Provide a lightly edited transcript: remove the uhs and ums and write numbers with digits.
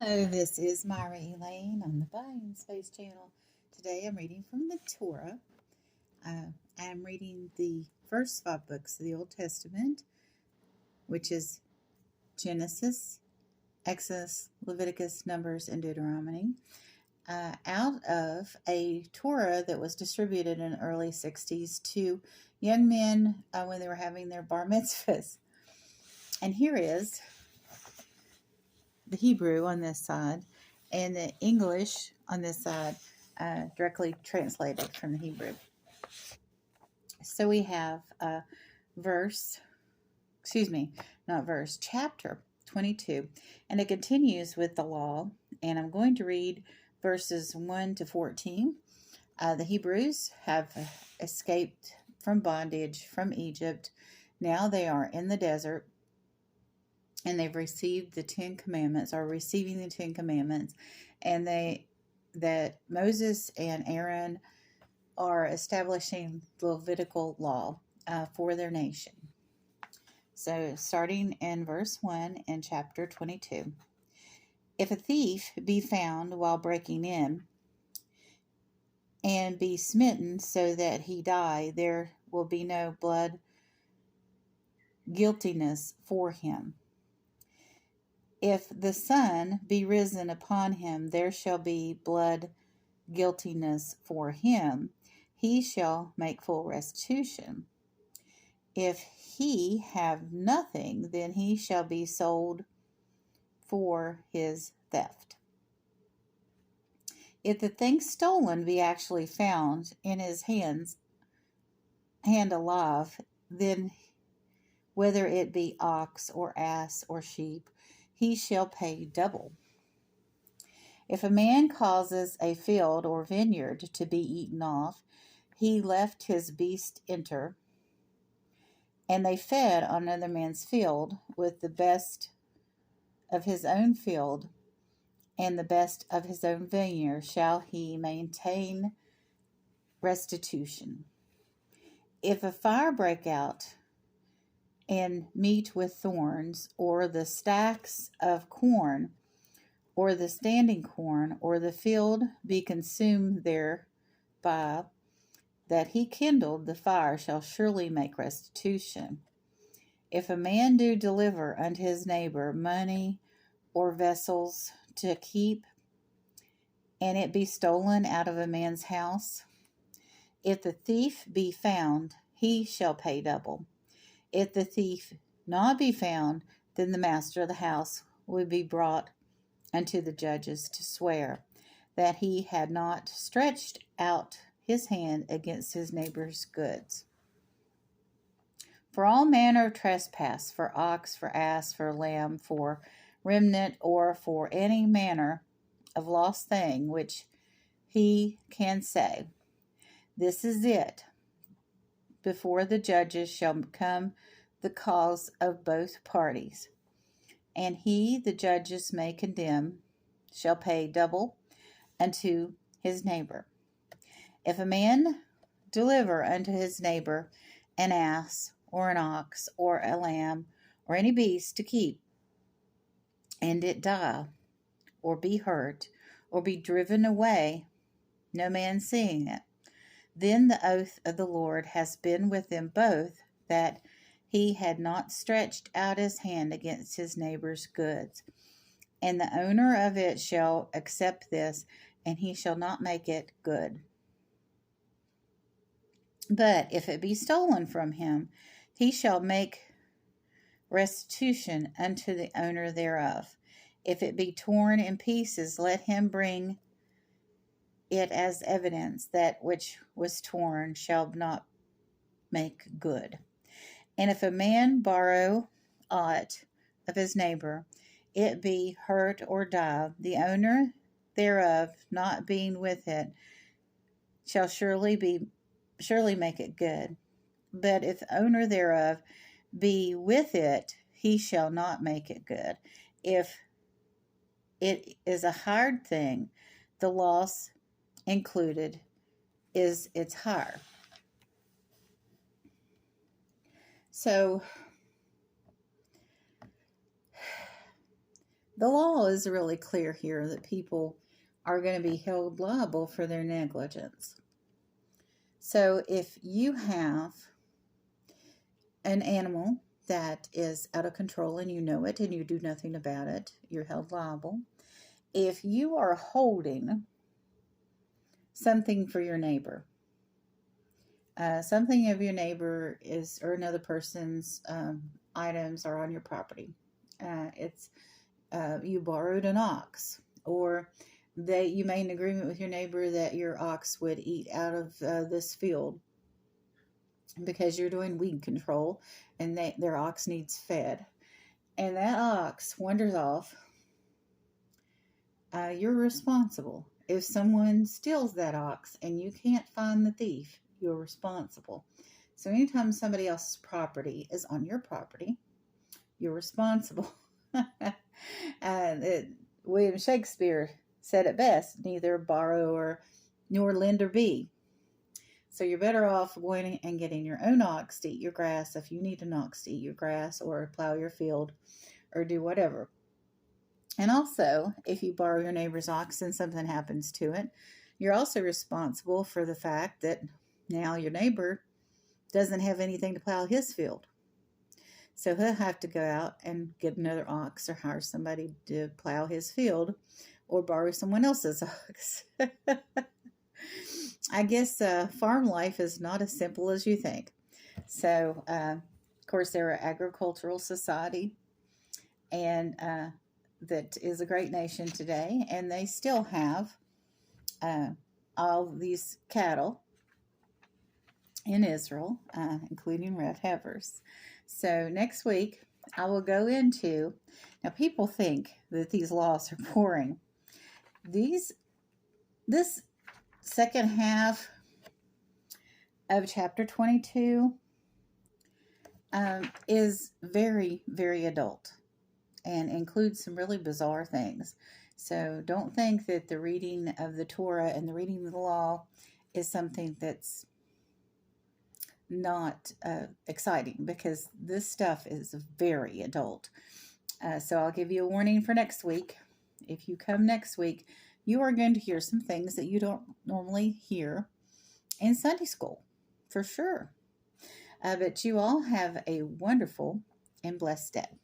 Hello, this is Myra Elaine on the Buying Space channel. Today I'm reading from the Torah. I'm reading the first 5 books of the Old Testament, which is Genesis, Exodus, Leviticus, Numbers, and Deuteronomy, out of a Torah that was distributed in the early 60s to young men when they were having their bar mitzvahs. And here is the Hebrew on this side and the English on this side, directly translated from the Hebrew. So we have chapter 22, and it continues with the law, and I'm going to read verses 1 to 14. The Hebrews have escaped from bondage from Egypt. Now they are in the desert, and they've received the 10 commandments, or receiving the 10 commandments, and that Moses and Aaron are establishing the Levitical law for their nation. So starting in verse 1 in chapter 22. If a thief be found while breaking in, and be smitten so that he die, there will be no blood guiltiness for him. If the sun be risen upon him, there shall be blood guiltiness for him. He shall make full restitution. If he have nothing, then he shall be sold for his theft. If the thing stolen be actually found in his hand alive, then whether it be ox or ass or sheep, he shall pay double. If a man causes a field or vineyard to be eaten off, he left his beast enter, and they fed on another man's field with the best of his own field and the best of his own vineyard, shall he maintain restitution. If a fire break out and meet with thorns, or the stacks of corn, or the standing corn, or the field be consumed thereby, that he kindled the fire shall surely make restitution. If a man do deliver unto his neighbor money or vessels to keep, and it be stolen out of a man's house, if the thief be found, he shall pay double. If the thief not be found, then the master of the house will be brought unto the judges to swear that he had not stretched out his hand against his neighbor's goods. For all manner of trespass, for ox, for ass, for lamb, for remnant, or for any manner of lost thing which he can say, this is it, before the judges shall come the cause of both parties, and he the judges may condemn shall pay double unto his neighbor. If a man deliver unto his neighbor an ass, or an ox, or a lamb, or any beast to keep, and it die, or be hurt, or be driven away, no man seeing it, then the oath of the Lord has been with them both, that he had not stretched out his hand against his neighbor's goods. And the owner of it shall accept this, and he shall not make it good. But if it be stolen from him, he shall make restitution unto the owner thereof. If it be torn in pieces, let him bring it as evidence, that which was torn shall not make good. And if a man borrow aught of his neighbor, it be hurt or die, the owner thereof not being with it shall surely make it good. But if the owner thereof be with it, he shall not make it good. If it is a hired thing, the loss included is its hire. So the law is really clear here that people are going to be held liable for their negligence. So if you have an animal that is out of control and you know it and you do nothing about it, you're held liable. If you are holding something for your neighbor, something of your neighbor is, or another person's items are on your property. You borrowed an ox, or you made an agreement with your neighbor that your ox would eat out of this field because you're doing weed control and their ox needs fed. And that ox wanders off. You're responsible. If someone steals that ox and you can't find the thief, you're responsible. So anytime somebody else's property is on your property, you're responsible. William Shakespeare said it best, neither borrower nor lender be. So you're better off going and getting your own ox to eat your grass if you need an ox to eat your grass or plow your field or do whatever. And also, if you borrow your neighbor's ox and something happens to it, you're also responsible for the fact that now your neighbor doesn't have anything to plow his field. So he'll have to go out and get another ox or hire somebody to plow his field or borrow someone else's ox. I guess farm life is not as simple as you think. So, of course, they're an agricultural society, and that is a great nation today, and they still have all these cattle in Israel, including red heifers. So next week, I will go into, now people think that these laws are boring. This second half of chapter 22 is very, very adult and includes some really bizarre things. So don't think that the reading of the Torah and the reading of the law is something that's not exciting, because this stuff is very adult. So I'll give you a warning for next week. If you come next week, you are going to hear some things that you don't normally hear in Sunday school, for sure. But you all have a wonderful and blessed day.